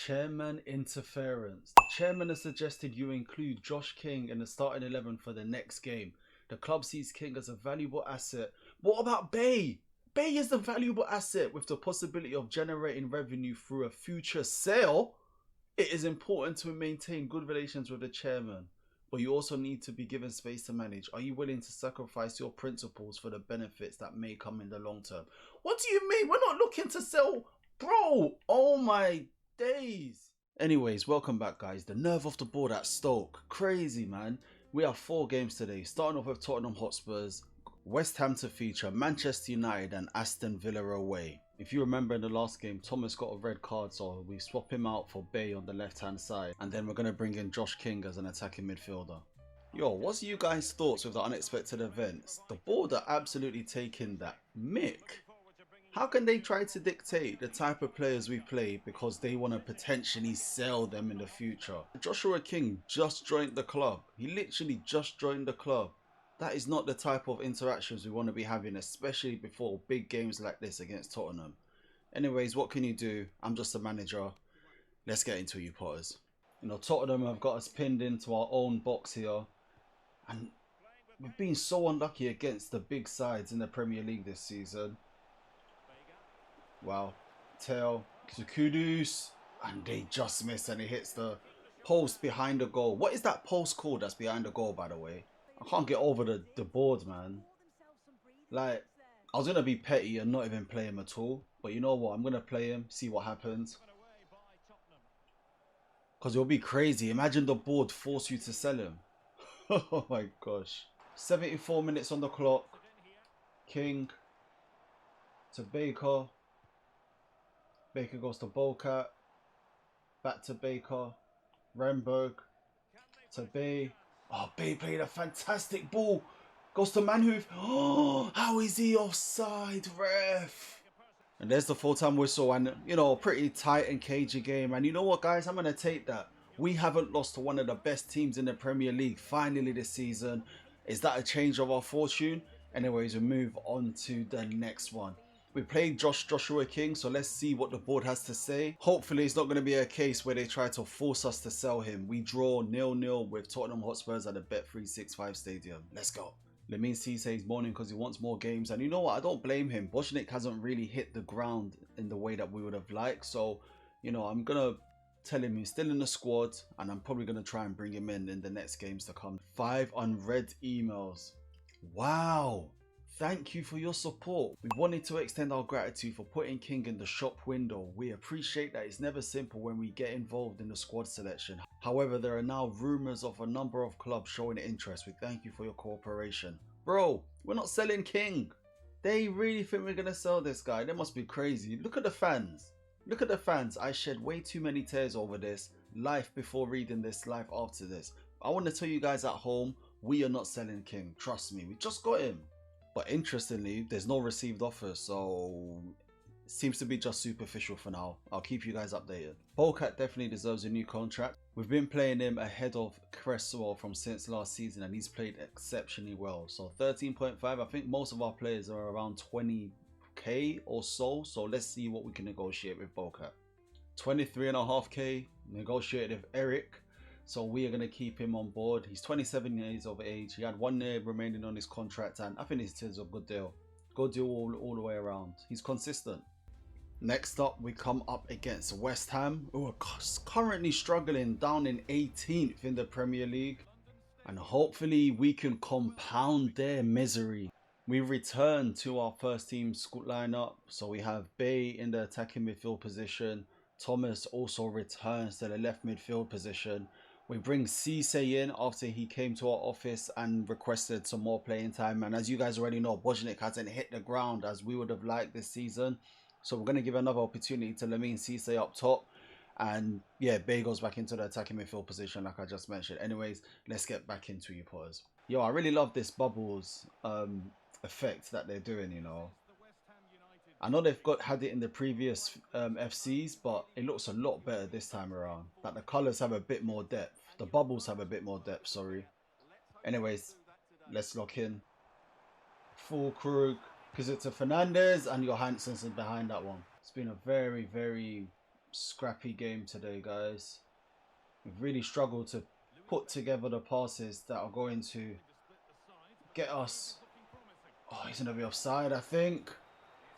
Chairman interference. The chairman has suggested you include Josh King in the starting 11 for the next game. The club sees King as a valuable asset. What about Bay? Bay is a valuable asset with the possibility of generating revenue through a future sale. It is important to maintain good relations with the chairman, but you also need to be given space to manage. Are you willing to sacrifice your principles for the benefits that may come in the long term? What do you mean? We're not looking to sell, bro. Oh my days. Anyways, welcome back, guys. The nerve of the board at Stoke. Crazy, man. We have 4 games today, starting off with Tottenham Hotspurs, West Ham to feature, Manchester United and Aston Villa away. If you remember in the last game, Thomas got a red card, so we swap him out for Bay on the left-hand side. And then we're going to bring in Josh King as an attacking midfielder. Yo, what's you guys' thoughts with the unexpected events? The board are absolutely taking that mick. How can they try to dictate the type of players we play because they want to potentially sell them in the future? Joshua King just joined the club. He literally just joined the club. That is not the type of interactions we want to be having, especially before big games like this against Tottenham. Anyways, what can you do? I'm just a manager. Let's get into it, you Potters. You know, Tottenham have got us pinned into our own box here. And we've been so unlucky against the big sides in the Premier League this season. Wow. Tail, Kudus, and they just miss and it hits the post behind the goal. What is that post called that's behind the goal, by the way? I can't get over the board, man. Like, I was going to be petty and not even play him at all. But you know what? I'm going to play him, see what happens. Because it'll be crazy. Imagine the board force you to sell him. Oh my gosh. 74 minutes on the clock. King to Baker. Baker goes to Bolcat. Back to Baker. Renberg to Bay. Oh, Bay played a fantastic ball. Goes to Manhoof. Oh, how is he offside, ref? And there's the full-time whistle. And, you know, pretty tight and cagey game. And you know what, guys? I'm going to take that. We haven't lost to one of the best teams in the Premier League finally this season. Is that a change of our fortune? Anyways, we move on to the next one. We played Joshua King, so let's see what the board has to say. Hopefully, it's not going to be a case where they try to force us to sell him. We draw 0-0 with Tottenham Hotspurs at the Bet365 Stadium. Let's go. Lamine Cisse is mourning because he wants more games. And you know what? I don't blame him. Bojanic hasn't really hit the ground in the way that we would have liked. So, you know, I'm going to tell him he's still in the squad. And I'm probably going to try and bring him in the next games to come. 5 unread emails. Wow. Thank you for your support. We wanted to extend our gratitude for putting King in the shop window. We appreciate that it's never simple when we get involved in the squad selection. However, there are now rumours of a number of clubs showing interest. We thank you for your cooperation. Bro, we're not selling King. They really think we're going to sell this guy. They must be crazy. Look at the fans. Look at the fans. I shed way too many tears over this. Life before reading this, life after this. I want to tell you guys at home, we are not selling King. Trust me, we just got him. But interestingly, there's no received offers, so it seems to be just superficial for now. I'll keep you guys updated. Bolcat definitely deserves a new contract. We've been playing him ahead of Cresswell from since last season, and he's played exceptionally well. So 13.5, I think most of our players are around 20k or so. So let's see what we can negotiate with Bolcat. 23.5k, negotiated with Eric. So we are going to keep him on board. He's 27 years of age. He had 1 year remaining on his contract, and I think this is a good deal. Good deal all the way around. He's consistent. Next up, we come up against West Ham, who are currently struggling down in 18th in the Premier League. And hopefully we can compound their misery. We return to our first team lineup. So we have Bay in the attacking midfield position. Thomas also returns to the left midfield position. We bring Cisse in after he came to our office and requested some more playing time. And as you guys already know, Bojanic hasn't hit the ground as we would have liked this season. So we're going to give another opportunity to Lamine Cisse up top. And yeah, Bay goes back into the attacking midfield position like I just mentioned. Anyways, let's get back into you Potters. Yo, I really love this bubbles effect that they're doing, you know. I know they've had it in the previous FCs, but it looks a lot better this time around. Like the colours have a bit more depth. The bubbles have a bit more depth, sorry. Anyways, let's lock in. Full Krug, because it's a Fernandez and Johansson's behind that one. It's been a very, very Scrappy game today, guys. We've really struggled to put together the passes that are going to get us. Oh, he's going to be offside, I think.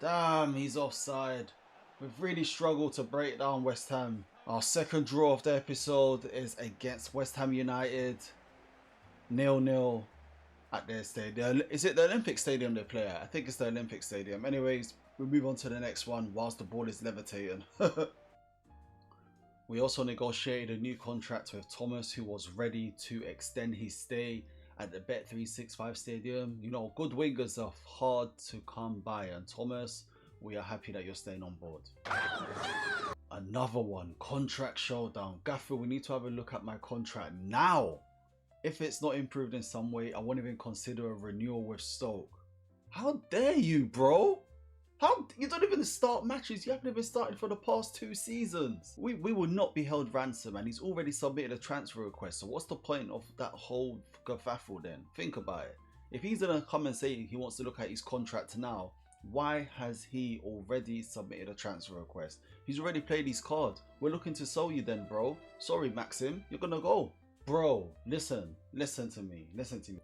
Damn, he's offside. We've really struggled to break down West Ham. Our second draw of the episode is against West Ham United. 0-0 at their stadium. Is it the Olympic Stadium they play at? I think it's the Olympic Stadium. Anyways, we'll move on to the next one whilst the ball is levitating. We also negotiated a new contract with Thomas, who was ready to extend his stay at the Bet365 Stadium. You know, good wingers are hard to come by, and Thomas, we are happy that you're staying on board. Another one, contract showdown. Gaffer, we need to have a look at my contract now. If it's not improved in some way, I won't even consider a renewal with Stoke. How dare you, bro? How you don't even start matches? You haven't even started for the past 2 seasons. We will not be held ransom, and he's already submitted a transfer request. So what's the point of that whole kerfuffle then? Think about it. If he's gonna come and say he wants to look at his contract now, why has he already submitted a transfer request? He's already played his card. We're looking to sell you then, bro. Sorry, Maxim, you're gonna go. Bro, listen to me.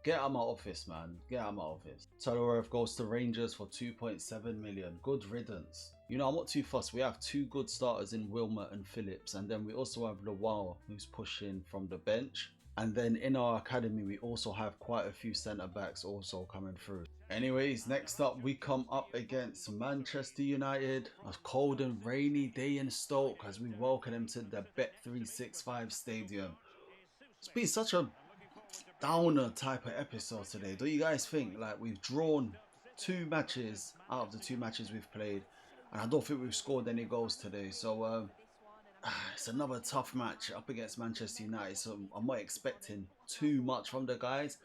Get out of my office, man. Get out of my office. Todorov goes to Rangers for 2.7 million. Good riddance. You know, I'm not too fussed. We have 2 good starters in Wilmot and Phillips. And then we also have Lawal, who's pushing from the bench. And then in our academy, we also have quite a few centre-backs also coming through. Anyways, next up, we come up against Manchester United. A cold and rainy day in Stoke as we welcome them to the Bet365 Stadium. It's been such a downer type of episode today. Don't you guys think? Like, we've drawn 2 matches out of the 2 matches we've played, and I don't think we've scored any goals today. So it's another tough match up against Manchester United. So I'm not expecting too much from the guys,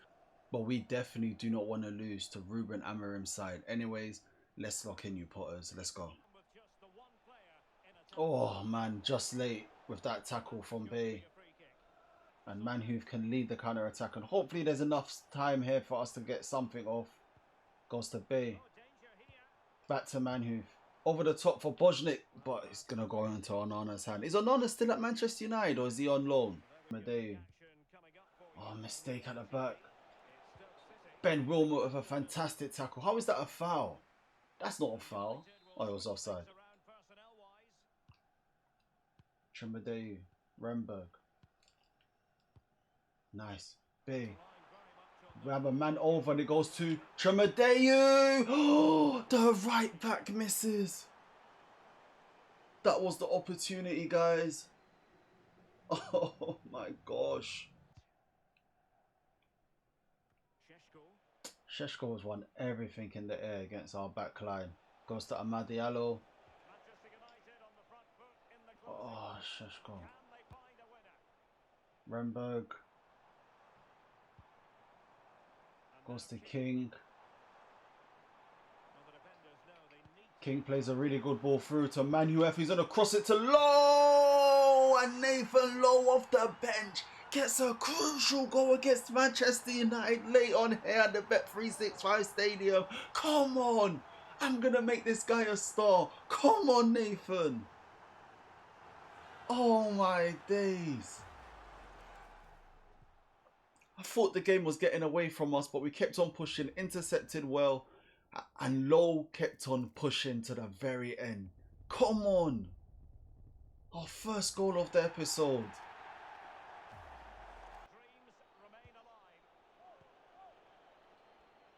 but we definitely do not want to lose to Ruben Amorim's side. Anyways, let's lock in, you Potters. Let's go. Oh man, just late with that tackle from Bay. And Manhoof can lead the counter-attack. And hopefully there's enough time here for us to get something off. Goes to Bay. Back to Manhoof. Over the top for Bojnik. But it's going to go into Onana's hand. Is Onana still at Manchester United or is he on loan? Medeu. Oh, mistake at the back. Ben Wilmot with a fantastic tackle. How is that a foul? That's not a foul. Oh, it was offside. Tremedeu. Remberg. Nice. Big. We have a man over and it goes to Tremedeu. Oh, the right back misses. That was the opportunity, guys. Oh my gosh. Sheshko has won everything in the air against our back line. Goes to Amad Diallo. Oh, Sheshko. Remberg. Goes to King. King plays a really good ball through to Manhoof. He's going to cross it to Lowe. And Nathan Lowe off the bench gets a crucial goal against Manchester United late on here at the Bet365 Stadium. Come on. I'm going to make this guy a star. Come on, Nathan. Oh my days. I thought the game was getting away from us, but we kept on pushing, intercepted well, and Lowe kept on pushing to the very end. Come on! Our first goal of the episode.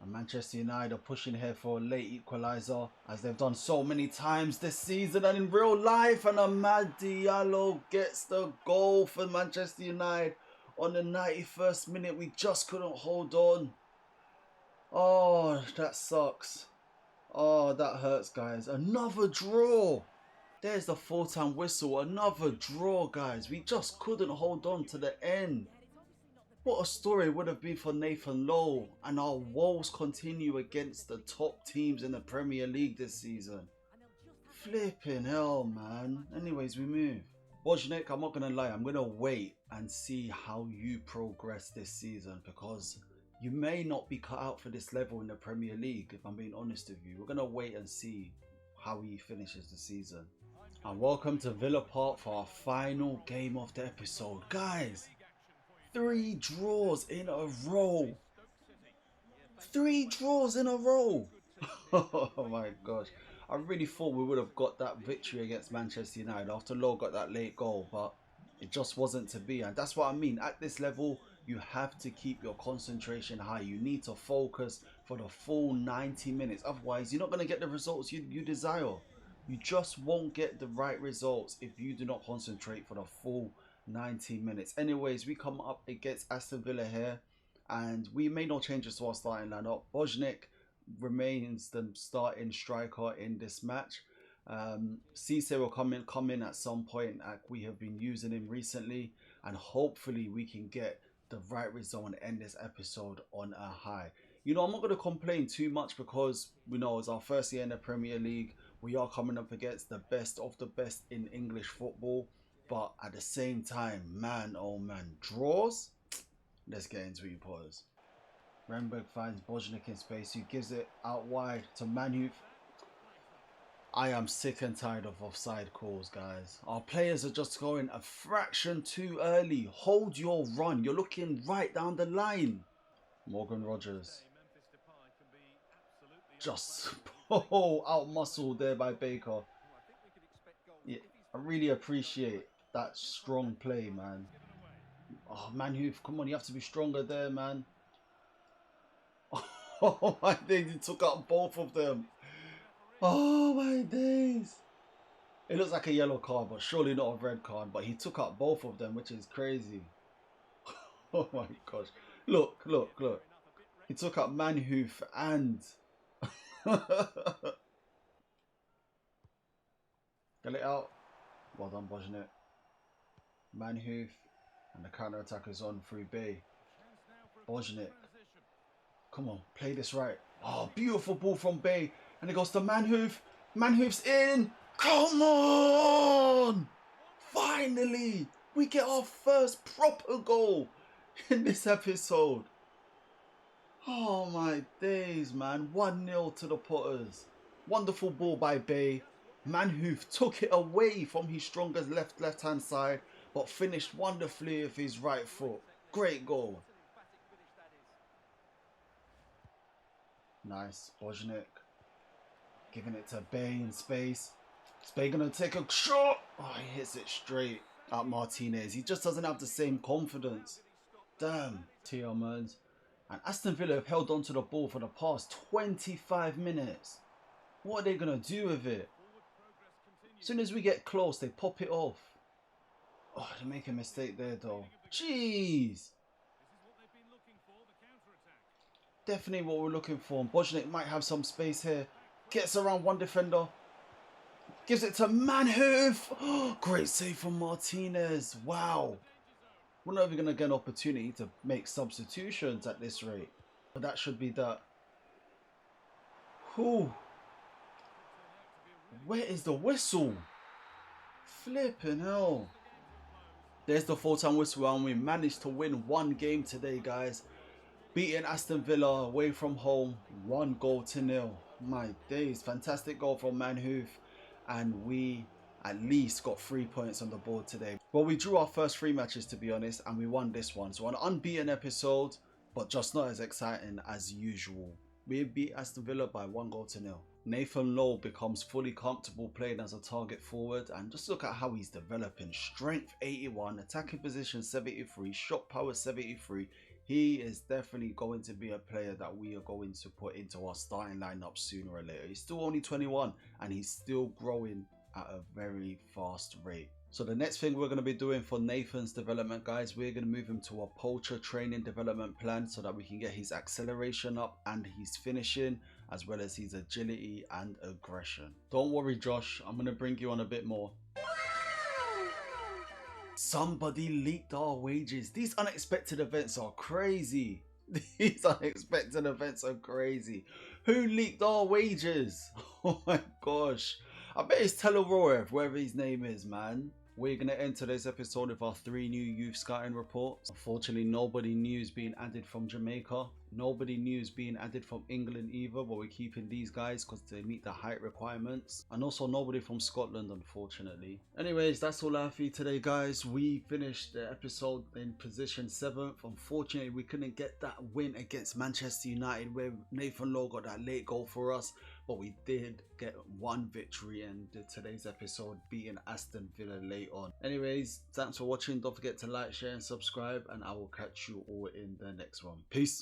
And Manchester United are pushing here for a late equaliser, as they've done so many times this season and in real life. And Amad Diallo gets the goal for Manchester United. On the 91st minute, we just couldn't hold on. Oh, that sucks. Oh, that hurts, guys. Another draw. There's the full-time whistle. Another draw, guys. We just couldn't hold on to the end. What a story it would have been for Nathan Lowe. And our woes continue against the top teams in the Premier League this season. Flipping hell, man. Anyways, we move. Bojnik, I'm not going to lie, I'm going to wait and see how you progress this season, because you may not be cut out for this level in the Premier League, if I'm being honest with you. We're going to wait and see how he finishes the season. And welcome to Villa Park for our final game of the episode. Guys, 3 draws in a row. 3 draws in a row. Oh my gosh. I really thought we would have got that victory against Manchester United after Lowe got that late goal, but it just wasn't to be. And that's what I mean. At this level, you have to keep your concentration high. You need to focus for the full 90 minutes. Otherwise, you're not going to get the results you desire. You just won't get the right results if you do not concentrate for the full 90 minutes. Anyways, we come up against Aston Villa here, and we made no changes to our starting lineup. Bojnik remains the starting striker in this match. Cisse will come in at some point. We have been using him recently, and hopefully we can get the right result and end this episode on a high. You know, I'm not going to complain too much because we know it's our first year in the Premier League. We are coming up against the best of the best in English football. But at the same time, man, oh man, draws? Let's get into it, pause. Renberg finds Bojnik in space, who gives it out wide to Manu. I am sick and tired of offside calls, guys. Our players are just going a fraction too early. Hold your run. You're looking right down the line. Morgan Rogers. Just out-muscled there by Baker. Yeah, I really appreciate that strong play, man. Oh, Manhoof, come on, you have to be stronger there, man. Oh my days, he took out both of them. Oh my days. It looks like a yellow card, but surely not a red card. But he took out both of them, which is crazy. Oh my gosh. Look, look, look. He took out Manhoof and... Get it out. Well done, Bojnik. Manhoof. And the counter-attack is on through Bay. Bojnik. Come on, play this right. Oh, beautiful ball from Bay. And it goes to Manhoof. Manhoof's in. Come on! Finally, we get our first proper goal in this episode. Oh my days, man. 1-0 to the Potters. Wonderful ball by Bay. Manhoof took it away from his strongest left-hand side, but finished wonderfully with his right foot. Great goal. Nice. Bojnik. Giving it to Bay in space. Is Bay going to take a shot? Oh, he hits it straight at Martinez. He just doesn't have the same confidence. Damn. Tielemans. And Aston Villa have held on to the ball for the past 25 minutes. What are they going to do with it? As soon as we get close, they pop it off. Oh, they make a mistake there, though. Jeez. Definitely what we're looking for. Bojnik might have some space here. Gets around one defender. Gives it to Manhoof. Oh, great save from Martinez. Wow. We're not even going to get an opportunity to make substitutions at this rate. But that should be that. Whew. Where is the whistle? Flipping hell. There's the full-time whistle, and we managed to win one game today, guys. Beating Aston Villa away from home, 1-0. My days. Fantastic goal from Manhoof. And we at least got 3 points on the board today. Well, we drew our first 3 matches, to be honest, and we won this one. So an unbeaten episode, but just not as exciting as usual. We beat Aston Villa by 1-0. Nathan Lowe becomes fully comfortable playing as a target forward, and just look at how he's developing. Strength 81, attacking position 73, shot power 73. He is definitely going to be a player that we are going to put into our starting lineup sooner or later. He's still only 21 and he's still growing at a very fast rate. So the next thing we're going to be doing for Nathan's development, guys, we're going to move him to a poacher training development plan so that we can get his acceleration up and his finishing, as well as his agility and aggression. Don't worry, Josh, I'm going to bring you on a bit more. Somebody leaked our wages. These unexpected events are crazy. These unexpected events are crazy. Who leaked our wages? Oh my gosh. I bet it's Teleroev, wherever his name is, man. We're going to enter this episode with our 3 new youth scouting reports. Unfortunately, nobody new is being added from Jamaica. Nobody new is being added from England either, but we're keeping these guys because they meet the height requirements. And also nobody from Scotland, unfortunately. Anyways, that's all I have for you today, guys. We finished the episode in position 7th. Unfortunately, we couldn't get that win against Manchester United where Nathan Lowe got that late goal for us. But we did get one victory in today's episode, beating Aston Villa late on. Anyways, thanks for watching. Don't forget to like, share and subscribe, and I will catch you all in the next one. Peace.